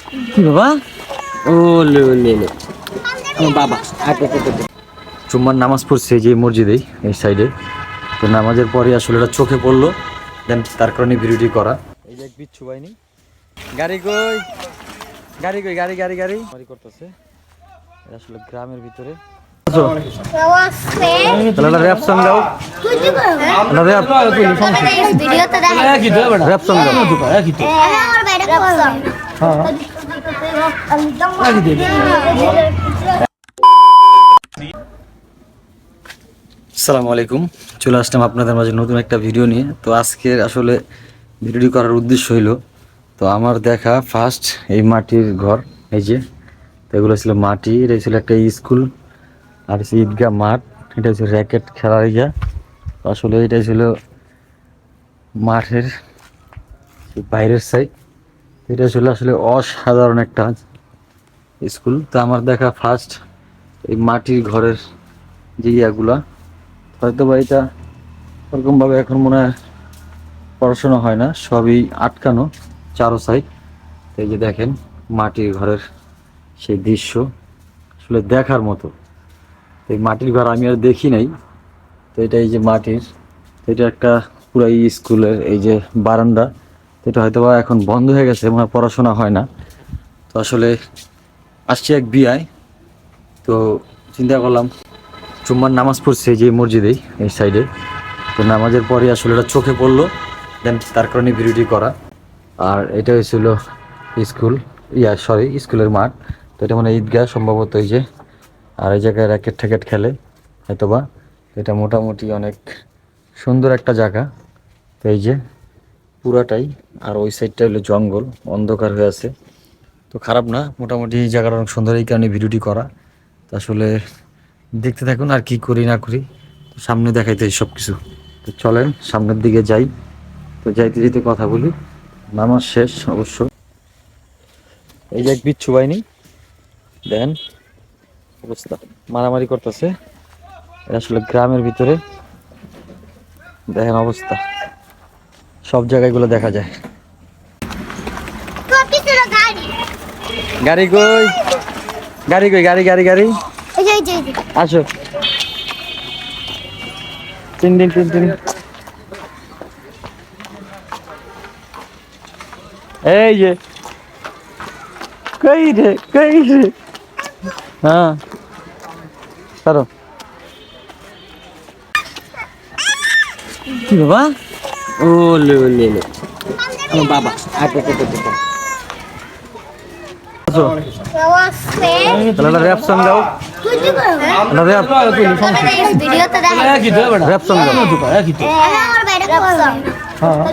কি বাবা? ও লে লে লে আমার বাবা। জুম্মার নামাজ পড়ছে যে মসজিদেই এই সাইডে। তো নামাজের পরে আসলে এটা চোখে পড়লো, দেন তার কারণে ভিডিওটি করা। এই যে এক বিচ্ছু বাইনি গাড়ি কই, গাড়ি কই, গাড়ি গাড়ি গাড়ি গাড়ি করতেছে। এটা আসলে গ্রামের ভিতরে। তাহলে র্যাপ সং গাও, র্যাপ সং গাও। আসসালামু আলাইকুম, চলে আসলাম আপনাদের মাঝে নতুন একটা ভিডিও নিয়ে। তো আজকের আসলে ভিডিওটি করার উদ্দেশ্য হইল, তো আমার দেখা ফার্স্ট এই মাটির ঘর, এই যে তো এগুলো ছিল মাটি, এটা ছিল একটা স্কুল, আর হচ্ছে ঈদগাহ মাঠ, এটা হচ্ছে র্যাকেট খেলার ইয়া। আসলে এটা ছিল মাঠের বাইরের সাইড, এটা ছিল আসলে অসাধারণ একটা স্কুল। তো আমার দেখা ফার্স্ট এই মাটির ঘরের যে ইয়াগুলা, হয়তো বা এটা ওরকমভাবে এখন মনে হয় পড়াশোনা হয় না, সবই আটকানো চারো সাইড। এই যে দেখেন মাটির ঘরের সেই দৃশ্য আসলে দেখার মতো। এই মাটির ঘর আমি আর দেখি নাই। তো এটা এই যে মাটির, এটা একটা পুরো স্কুলের এই যে বারান্দা, এটা হয়তো বা এখন বন্ধ হয়ে গেছে, মনে হয় পড়াশোনা হয় না। তো আসলে আসছি এক বিয়ায়, তো চিন্তা করলাম জুম্মার নামাজ পড়ছে যে মসজিদেই এই সাইডে। তো নামাজের পরে আসলে এটা চোখে পড়লো, দেন তার কারণে ভিডিওটি করা। আর এটা হয়েছিল স্কুল, স্কুলের মাঠ। তো এটা মানে ঈদগাহ সম্ভবত, এই যে আর এই জায়গায় র্যাকেট ট্যাকেট খেলে হয়তোবা। এটা মোটামুটি অনেক সুন্দর একটা জায়গা। তো এই যে পুরাটাই, আর ওই সাইডটা হলো জঙ্গল, অন্ধকার হয়ে আছে। তো খারাপ না, মোটামুটি এই জায়গাটা অনেক সুন্দর, এই কারণে ভিডিওটি করা। তো আসলে দেখতে থাকুন আর কি করি না করি, তো সামনে দেখাইতে সব কিছু। তো চলেন সামনের দিকে যাই। তো যাইতে যেতে কথা বলি, নামাজ শেষ অবশ্য। এই যে এক বিচ্ছু বাহিনী, দেখেন অবস্থা, মারামারি করতেছে। এটা আসলে গ্রামের ভিতরে, দেখেন অবস্থা, সব জায়গায় গুলো দেখা যায়। গাড়ি কই, গাড়ি কই, গাড়ি গাড়ি গাড়ি আসো। তিন দিন এই যে কই রে হ্যাঁ সরো। কি বাবা? ও লে লে লে আমার বাবা। তাহলে র্যাপ সং গাও, র্যাপ সং গাও। হ্যাঁ